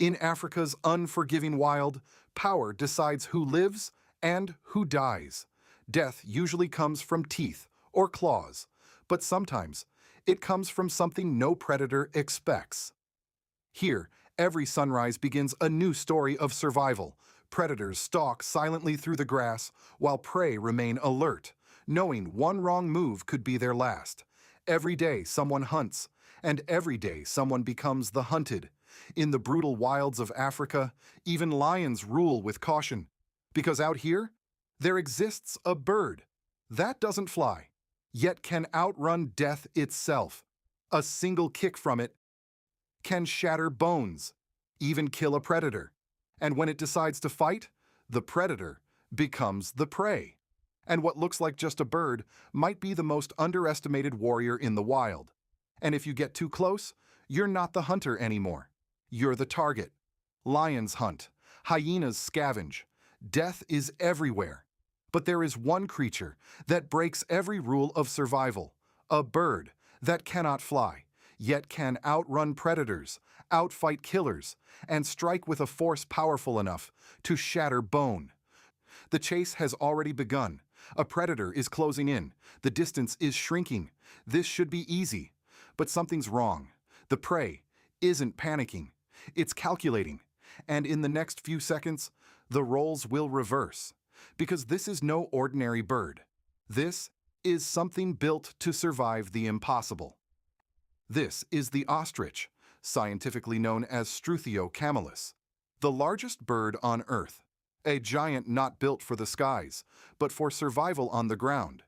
In Africa's unforgiving wild, power decides who lives and who dies. Death usually comes from teeth or claws, but sometimes it comes from something no predator expects. Here, every sunrise begins a new story of survival. Predators stalk silently through the grass, while prey remain alert, knowing one wrong move could be their last. Every day someone hunts, and every day someone becomes the hunted. In the brutal wilds of Africa, even lions rule with caution, because out here, there exists a bird that doesn't fly, yet can outrun death itself. A single kick from it can shatter bones, even kill a predator. And when it decides to fight, the predator becomes the prey. And what looks like just a bird might be the most underestimated warrior in the wild. And if you get too close, you're not the hunter anymore. You're the target. Lions hunt. Hyenas scavenge. Death is everywhere. But there is one creature that breaks every rule of survival. A bird that cannot fly, yet can outrun predators, outfight killers, and strike with a force powerful enough to shatter bone. The chase has already begun. A predator is closing in. The distance is shrinking. This should be easy. But something's wrong. The prey isn't panicking. It's calculating. And in the next few seconds, the roles will reverse. Because this is no ordinary bird. This is something built to survive the impossible. This is the ostrich, scientifically known as Struthio camelus, the largest bird on Earth. A giant not built for the skies, but for survival on the ground.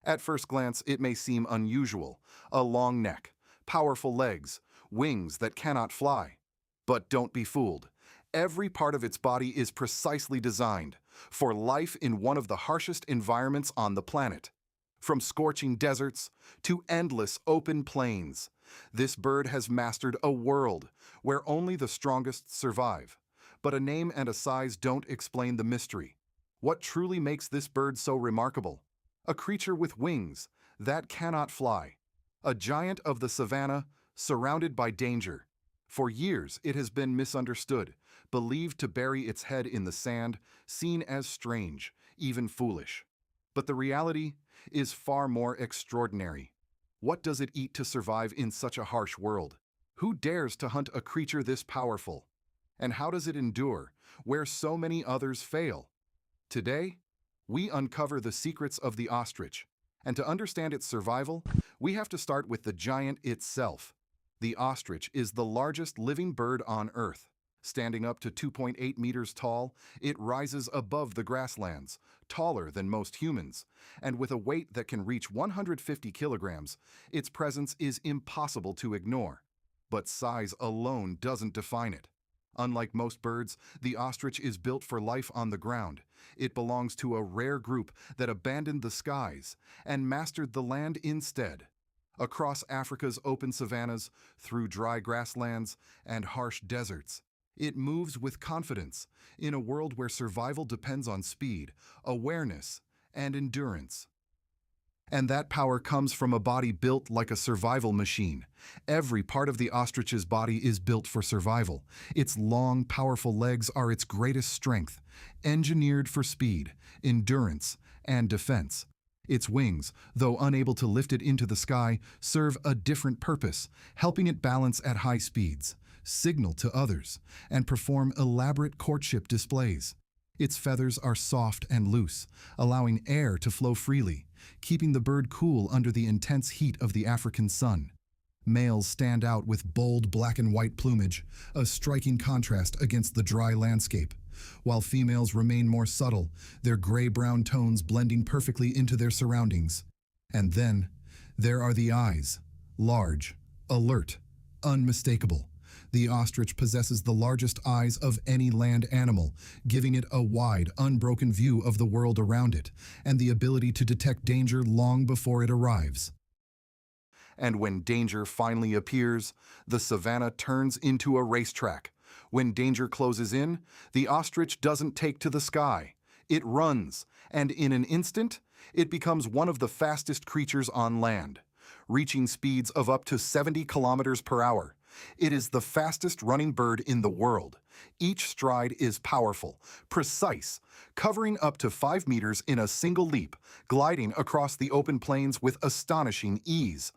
At first glance, it may seem unusual. A long neck, powerful legs, wings that cannot fly. But don't be fooled. Every part of its body is precisely designed for life in one of the harshest environments on the planet. From scorching deserts to endless open plains, this bird has mastered a world where only the strongest survive. But a name and a size don't explain the mystery. What truly makes this bird so remarkable? A creature with wings that cannot fly. A giant of the savanna, surrounded by danger. For years, it has been misunderstood, believed to bury its head in the sand, seen as strange, even foolish. But the reality is far more extraordinary. What does it eat to survive in such a harsh world? Who dares to hunt a creature this powerful? And how does it endure, where so many others fail? Today, we uncover the secrets of the ostrich. And to understand its survival, we have to start with the giant itself. The ostrich is the largest living bird on Earth. Standing up to 2.8 meters tall, it rises above the grasslands, taller than most humans. And with a weight that can reach 150 kilograms, its presence is impossible to ignore. But size alone doesn't define it. Unlike most birds, the ostrich is built for life on the ground. It belongs to a rare group that abandoned the skies and mastered the land instead. Across Africa's open savannas, through dry grasslands and harsh deserts, it moves with confidence in a world where survival depends on speed, awareness, and endurance. And that power comes from a body built like a survival machine. Every part of the ostrich's body is built for survival. Its long, powerful legs are its greatest strength, engineered for speed, endurance, and defense. Its wings, though unable to lift it into the sky, serve a different purpose, helping it balance at high speeds, signal to others, and perform elaborate courtship displays. Its feathers are soft and loose, allowing air to flow freely, keeping the bird cool under the intense heat of the African sun. Males stand out with bold black and white plumage, a striking contrast against the dry landscape, while females remain more subtle, their gray-brown tones blending perfectly into their surroundings. And then, there are the eyes, large, alert, unmistakable. The ostrich possesses the largest eyes of any land animal, giving it a wide, unbroken view of the world around it, and the ability to detect danger long before it arrives. And when danger finally appears, the savanna turns into a racetrack. When danger closes in, the ostrich doesn't take to the sky. It runs, and in an instant, it becomes one of the fastest creatures on land, reaching speeds of up to 70 kilometers per hour. It is the fastest running bird in the world. Each stride is powerful, precise, covering up to 5 meters in a single leap, gliding across the open plains with astonishing ease.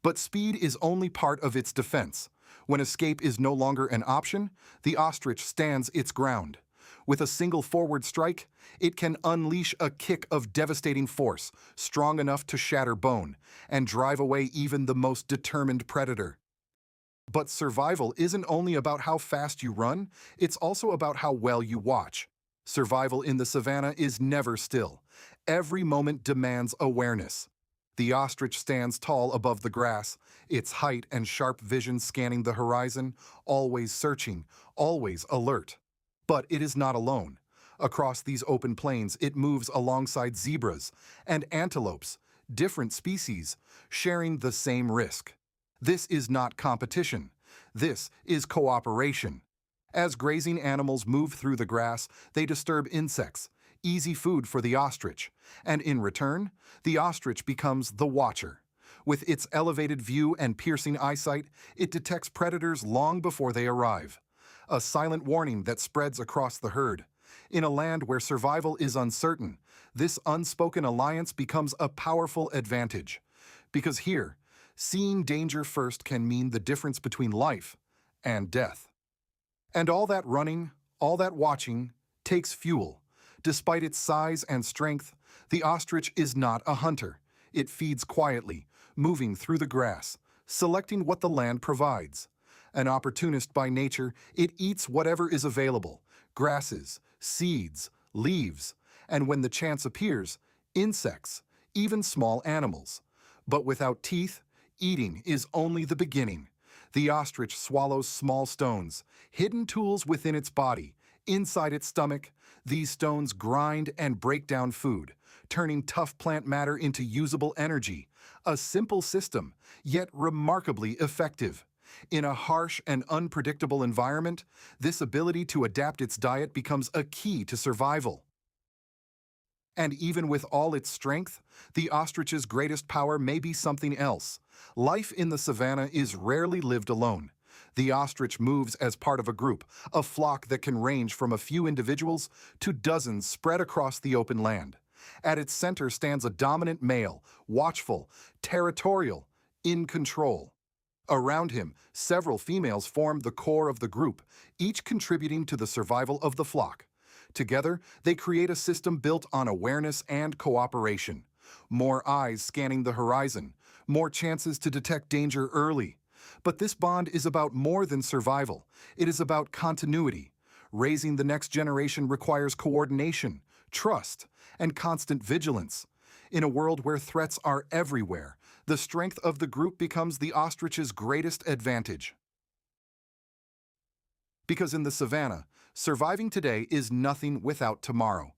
But speed is only part of its defense. When escape is no longer an option, the ostrich stands its ground. With a single forward strike, it can unleash a kick of devastating force, strong enough to shatter bone, and drive away even the most determined predator. But survival isn't only about how fast you run, it's also about how well you watch. Survival in the savanna is never still. Every moment demands awareness. The ostrich stands tall above the grass, its height and sharp vision scanning the horizon, always searching, always alert. But it is not alone. Across these open plains, it moves alongside zebras and antelopes, different species, sharing the same risk. This is not competition. This is cooperation. As grazing animals move through the grass, they disturb insects, easy food for the ostrich, and in return, the ostrich becomes the watcher. With its elevated view and piercing eyesight, it detects predators long before they arrive. A silent warning that spreads across the herd. In a land where survival is uncertain, this unspoken alliance becomes a powerful advantage. Because here, seeing danger first can mean the difference between life and death. And all that running, all that watching, takes fuel. Despite its size and strength, the ostrich is not a hunter. It feeds quietly, moving through the grass, selecting what the land provides. An opportunist by nature, it eats whatever is available: grasses, seeds, leaves, and when the chance appears, insects, even small animals. But without teeth, eating is only the beginning. The ostrich swallows small stones, hidden tools within its body. Inside its stomach, these stones grind and break down food, turning tough plant matter into usable energy. A simple system, yet remarkably effective. In a harsh and unpredictable environment, this ability to adapt its diet becomes a key to survival. And even with all its strength, the ostrich's greatest power may be something else. Life in the savanna is rarely lived alone. The ostrich moves as part of a group, a flock that can range from a few individuals to dozens spread across the open land. At its center stands a dominant male, watchful, territorial, in control. Around him, several females form the core of the group, each contributing to the survival of the flock. Together, they create a system built on awareness and cooperation. More eyes scanning the horizon, more chances to detect danger early. But this bond is about more than survival. It is about continuity. Raising the next generation requires coordination, trust, and constant vigilance. In a world where threats are everywhere, the strength of the group becomes the ostrich's greatest advantage. Because in the savanna, surviving today is nothing without tomorrow.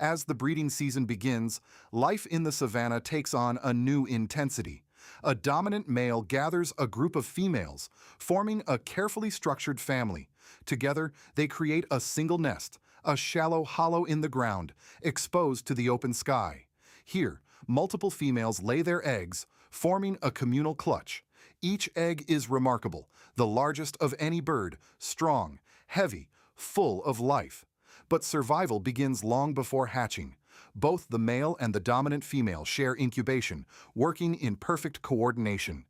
As the breeding season begins, life in the savanna takes on a new intensity. A dominant male gathers a group of females, forming a carefully structured family. Together, they create a single nest, a shallow hollow in the ground, exposed to the open sky. Here, multiple females lay their eggs, forming a communal clutch. Each egg is remarkable, the largest of any bird, strong, heavy, full of life. But survival begins long before hatching. Both the male and the dominant female share incubation, working in perfect coordination.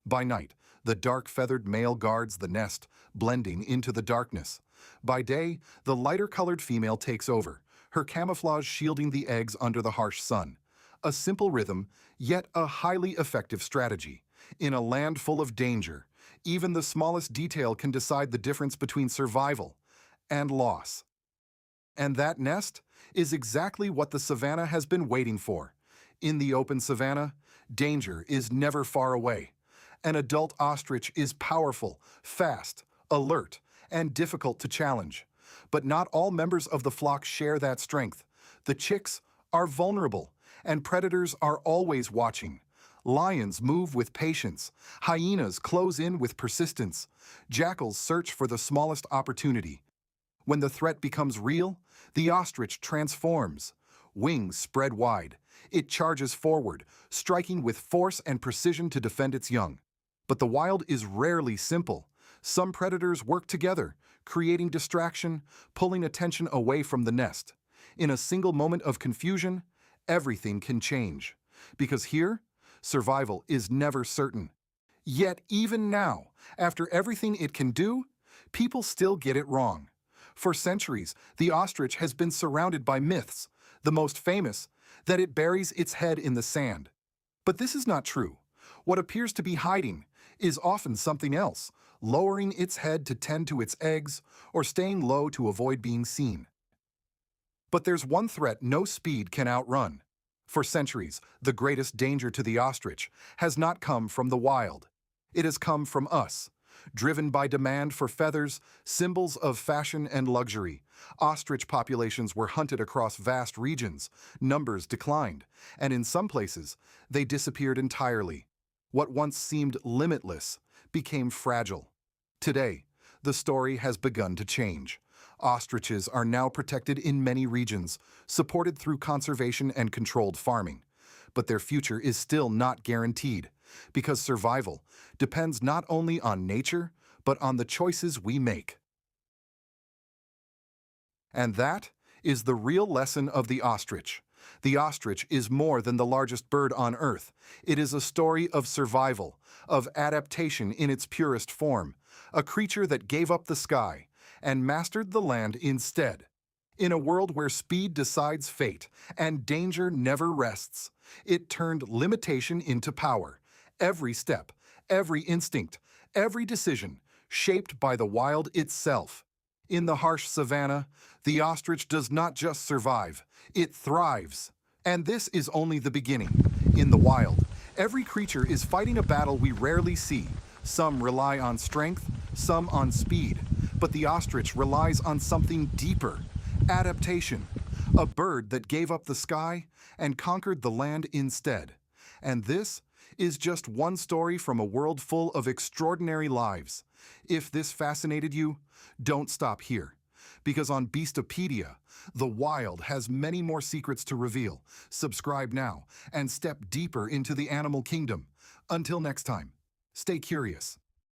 By night, the dark-feathered male guards the nest, blending into the darkness. By day, the lighter-colored female takes over, her camouflage shielding the eggs under the harsh sun. A simple rhythm, yet a highly effective strategy. In a land full of danger, even the smallest detail can decide the difference between survival and loss. And that nest is exactly what the savanna has been waiting for. In the open savanna, danger is never far away. An adult ostrich is powerful, fast, alert, and difficult to challenge. But not all members of the flock share that strength. The chicks are vulnerable, and predators are always watching. Lions move with patience. Hyenas close in with persistence. Jackals search for the smallest opportunity. When the threat becomes real, the ostrich transforms. Wings spread wide. It charges forward, striking with force and precision to defend its young. But the wild is rarely simple. Some predators work together, creating distraction, pulling attention away from the nest. In a single moment of confusion, everything can change. Because here, survival is never certain. Yet even now, after everything it can do, people still get it wrong. For centuries, the ostrich has been surrounded by myths, the most famous, that it buries its head in the sand. But this is not true. What appears to be hiding is often something else, lowering its head to tend to its eggs or staying low to avoid being seen. But there's one threat no speed can outrun. For centuries, the greatest danger to the ostrich has not come from the wild. It has come from us. Driven by demand for feathers, symbols of fashion and luxury, ostrich populations were hunted across vast regions, numbers declined, and in some places, they disappeared entirely. What once seemed limitless became fragile. Today, the story has begun to change. Ostriches are now protected in many regions, supported through conservation and controlled farming. But their future is still not guaranteed, because survival depends not only on nature, but on the choices we make. And that is the real lesson of the ostrich. The ostrich is more than the largest bird on Earth. It is a story of survival, of adaptation in its purest form, a creature that gave up the sky and mastered the land instead. In a world where speed decides fate and danger never rests, it turned limitation into power. Every step, every instinct, every decision, shaped by the wild itself. In the harsh savanna, the ostrich does not just survive, it thrives. And this is only the beginning. In the wild, every creature is fighting a battle we rarely see. Some rely on strength, some on speed. But the ostrich relies on something deeper: adaptation. A bird that gave up the sky and conquered the land instead. And this is just one story from a world full of extraordinary lives. If this fascinated you, don't stop here. Because on Beastopedia, the wild has many more secrets to reveal. Subscribe now and step deeper into the animal kingdom. Until next time, stay curious.